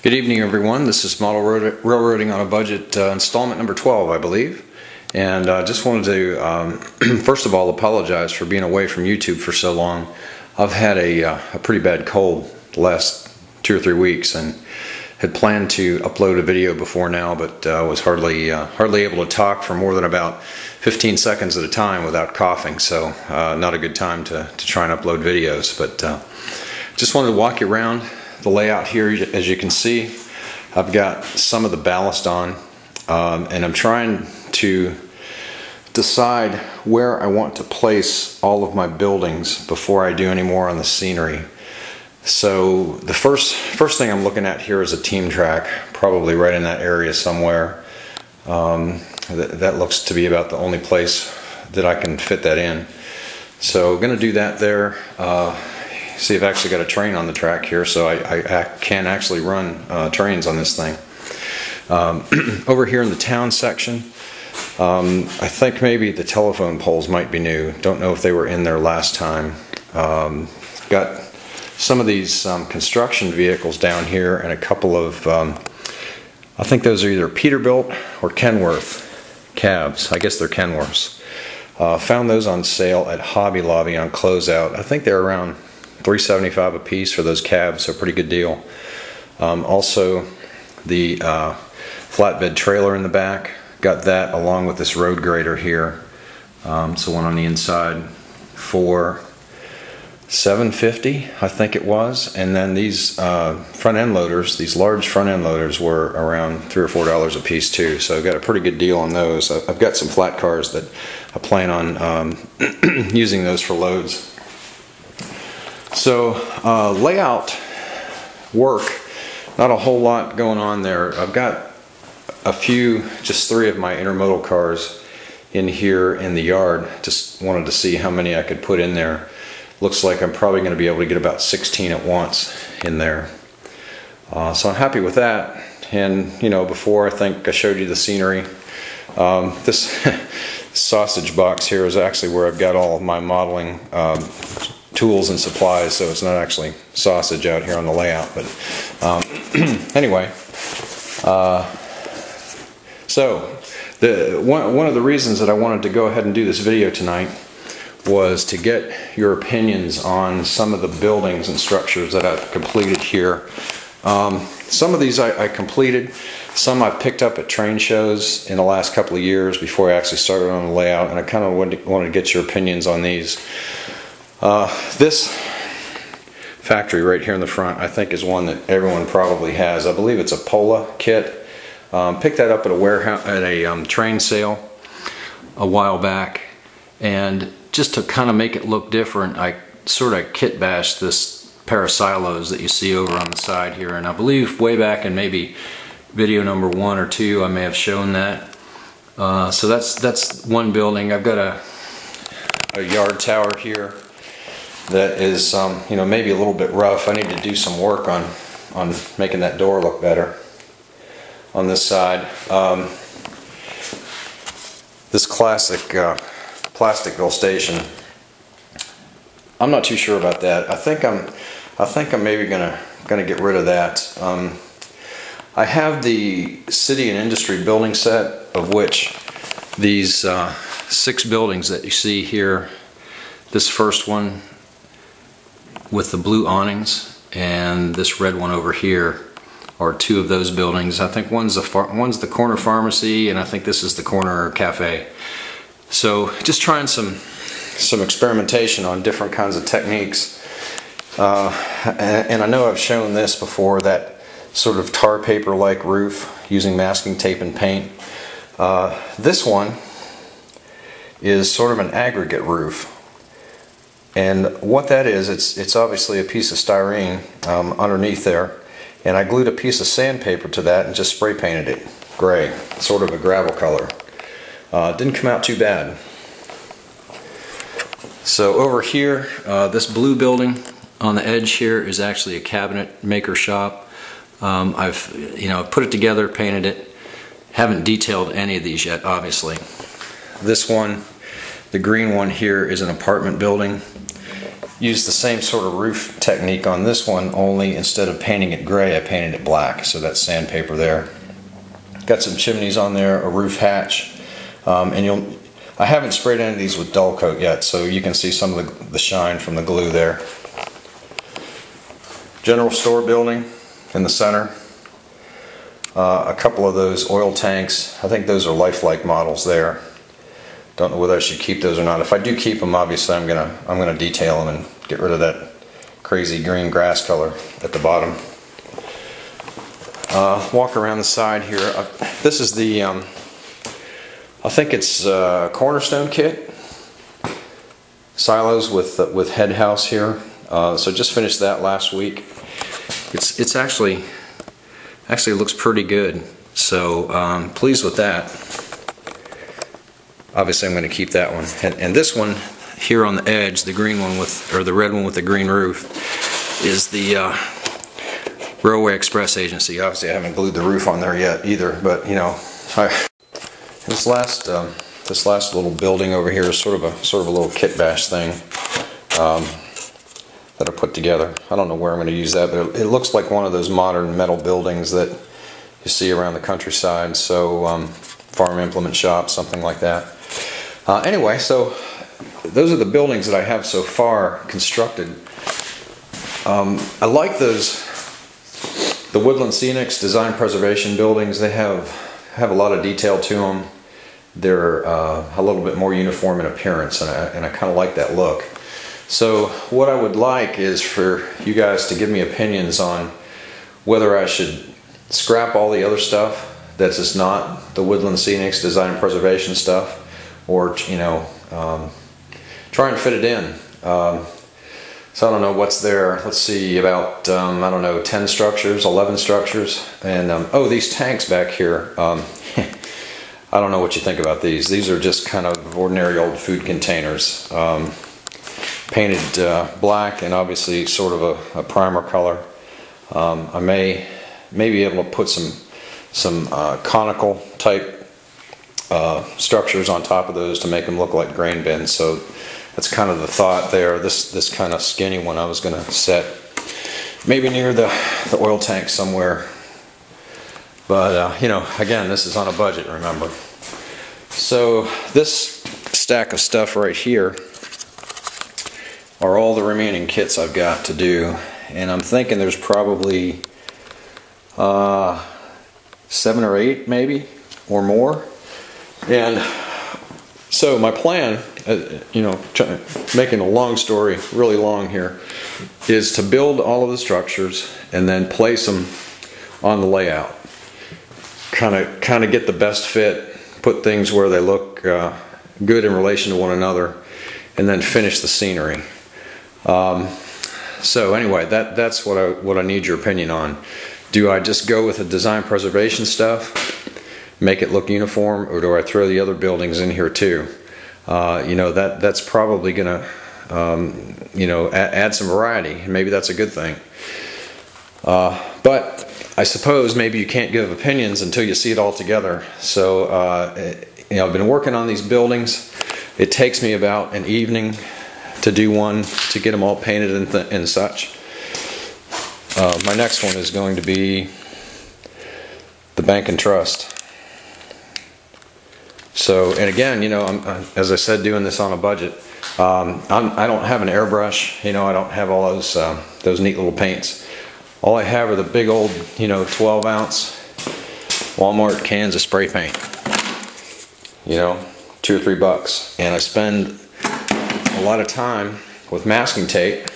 Good evening, everyone. This is Model Railroading on a Budget installment number 12, I believe. And I just wanted to, first of all, apologize for being away from YouTube for so long. I've had a pretty bad cold the last 2 or 3 weeks and had planned to upload a video before now, but was hardly able to talk for more than about 15 seconds at a time without coughing, so not a good time to try and upload videos. But just wanted to walk you around the layout here. As you can see, I've got some of the ballast on, and I'm trying to decide where I want to place all of my buildings before I do any more on the scenery. So the first thing I'm looking at here is a team track, probably right in that area somewhere. That looks to be about the only place that I can fit that in. So I'm going to do that there. See, I've actually got a train on the track here, so I can actually run trains on this thing. Over here in the town section, I think maybe the telephone poles might be new. Don't know if they were in there last time. Got some of these construction vehicles down here and a couple of, I think those are either Peterbilt or Kenworth cabs. I guess they're Kenworths. Found those on sale at Hobby Lobby on closeout. I think they're around $3.75 a piece for those cabs, so pretty good deal. Also the flatbed trailer in the back, got that along with this road grader here. So one on the inside for $7.50, I think it was, and then these front end loaders, these large front end loaders, were around $3 or $4 a piece too. So I got a pretty good deal on those. I've got some flat cars that I plan on using those for loads. So layout work, not a whole lot going on there. I've got a few, just 3 of my intermodal cars in here in the yard. Just wanted to see how many I could put in there. Looks like I'm probably going to be able to get about 16 at once in there. So I'm happy with that. And you know, before, I think I showed you the scenery. This sausage box here is actually where I've got all of my modeling tools and supplies, so it's not actually sausage out here on the layout. But anyway, so one of the reasons that I wanted to go ahead and do this video tonight was to get your opinions on some of the buildings and structures that I've completed here. Some of these I completed, some I've picked up at train shows in the last couple of years before I actually started on the layout, and I kind of wanted to get your opinions on these. This factory right here in the front, I think, is one that everyone probably has. I believe it's a Pola kit. Picked that up at a warehouse, at a train sale a while back, and just to kind of make it look different, I sort of kit bashed this pair of silos that you see over on the side here. And I believe way back in maybe video number 1 or 2, I may have shown that. So that's one building. I've got a yard tower here that is, you know, maybe a little bit rough. I need to do some work on making that door look better on this side. This classic Plasticville station, I'm not too sure about that. I think I'm maybe gonna get rid of that. I have the city and industry building set, of which these 6 buildings that you see here, this first one with the blue awnings and this red one over here are 2 of those buildings. I think one's the corner pharmacy, and I think this is the corner cafe. So just trying some experimentation on different kinds of techniques. And I know I've shown this before, that sort of tar paper like roof using masking tape and paint. This one is sort of an aggregate roof. And what that is, it's obviously a piece of styrene underneath there. And I glued a piece of sandpaper to that and just spray painted it gray, sort of a gravel color. Didn't come out too bad. So over here, this blue building on the edge here is actually a cabinet maker shop. I've put it together, painted it. Haven't detailed any of these yet, obviously. This one, the green one here, is an apartment building. used the same sort of roof technique on this one, only instead of painting it gray, I painted it black. So that's sandpaper there. Got some chimneys on there, a roof hatch, and I haven't sprayed any of these with dull coat yet, so you can see some of the shine from the glue there. General store building in the center. A couple of those oil tanks. I think those are lifelike models there. Don't know whether I should keep those or not. If I do keep them, obviously I'm gonna detail them and get rid of that crazy green grass color at the bottom. Walk around the side here. This is the I think it's Cornerstone kit. Silos with head house here. So just finished that last week. It's actually looks pretty good. So pleased with that. Obviously I'm going to keep that one. And this one here on the edge, the green one or the red one with the green roof, is the Railway Express Agency. Obviously I haven't glued the roof on there yet either, but you know, this last little building over here is sort of a little kit bash thing that I put together. I don't know where I'm going to use that, but it looks like one of those modern metal buildings that you see around the countryside. So farm implement shop, something like that. Anyway, so those are the buildings that I have so far constructed. I like those, the Woodland Scenics Design Preservation buildings. They have a lot of detail to them. They're a little bit more uniform in appearance, and I kind of like that look. So what I would like is for you guys to give me opinions on whether I should scrap all the other stuff that's just not the Woodland Scenics Design and Preservation stuff, or try and fit it in. So I don't know what's there. Let's see, about I don't know, 10 structures, 11 structures, and oh, these tanks back here. I don't know what you think about these. These are just kind of ordinary old food containers, painted black and obviously sort of a primer color. I may be able to put some conical type structures on top of those to make them look like grain bins. So that's kind of the thought there. This kind of skinny one I was going to set maybe near the oil tank somewhere. But you know, again, this is on a budget, remember. So this stack of stuff right here are all the remaining kits I've got to do, and I'm thinking there's probably 7 or 8 maybe, or more. And so my plan, you know, making a long story really long here, is to build all of the structures and then place them on the layout. Kind of get the best fit, put things where they look good in relation to one another, and then finish the scenery. So anyway, that's what I need your opinion on. Do I just go with the design preservation stuff, make it look uniform, or do I throw the other buildings in here too? You know, that's probably gonna you know, add some variety, and maybe that's a good thing. But I suppose maybe you can't give opinions until you see it all together. So you know, I've been working on these buildings. It takes me about an evening to do one, to get them all painted and such. My next one is going to be the Bank and Trust. So, and again, you know, as I said, doing this on a budget. I don't have an airbrush, you know, I don't have all those neat little paints. All I have are the big old, you know, 12-ounce Walmart cans of spray paint. You know, $2 or $3. And I spend a lot of time with masking tape,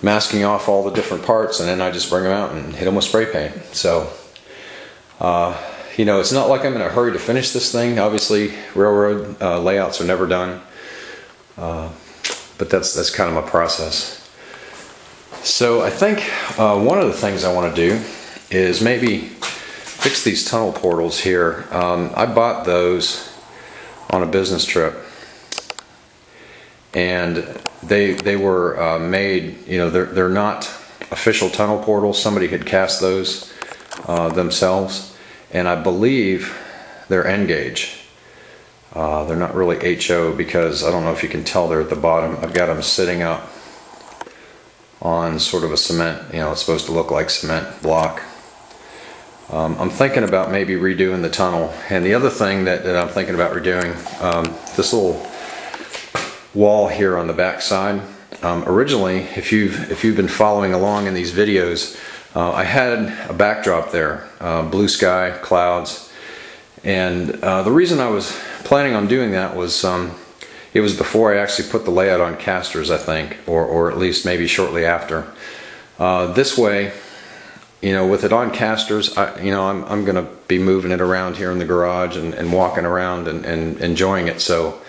masking off all the different parts, and then I just bring them out and hit them with spray paint. So, you know, it's not like I'm in a hurry to finish this thing. Obviously, railroad layouts are never done. But that's kind of my process. So I think one of the things I want to do is maybe fix these tunnel portals here. I bought those on a business trip, and they were made, you know, they're not official tunnel portals. Somebody had cast those themselves, and I believe they're N-gauge. They're not really HO because I don't know if you can tell they're at the bottom. I've got them sitting up on sort of a cement, it's supposed to look like cement block. I'm thinking about maybe redoing the tunnel. And the other thing that I'm thinking about redoing, this little wall here on the back side. Originally, if you've been following along in these videos, I had a backdrop there, blue sky, clouds, and the reason I was planning on doing that was it was before I actually put the layout on casters, I think, or at least maybe shortly after. This way, with it on casters, I'm going to be moving it around here in the garage and walking around and enjoying it. So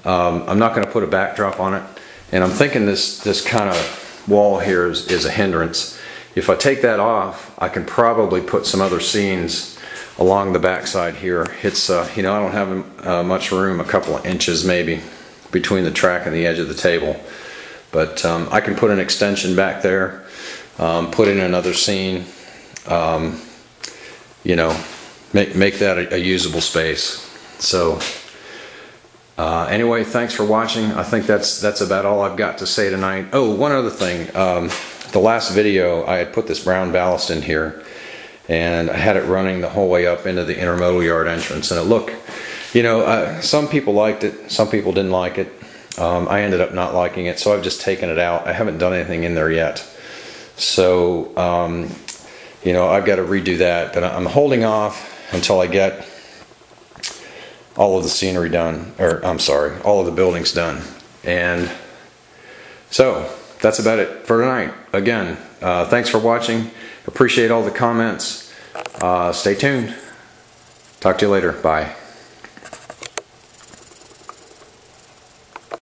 I'm not going to put a backdrop on it. And I'm thinking this kind of wall here is a hindrance. If I take that off, I can probably put some other scenes along the backside here. It's I don't have much room, a couple of inches maybe between the track and the edge of the table. But I can put an extension back there. Put in another scene, make that a usable space. So anyway, thanks for watching. I think that's about all I've got to say tonight. Oh, one other thing. The last video I had put this brown ballast in here, and I had it running the whole way up into the intermodal yard entrance, and it looked, some people liked it, some people didn't like it. I ended up not liking it, so I've just taken it out. I haven't done anything in there yet. So, I've got to redo that, but I'm holding off until I get all of the scenery done, or I'm sorry, all of the buildings done. And so, that's about it for tonight. Again, thanks for watching. Appreciate all the comments. Stay tuned. Talk to you later. Bye.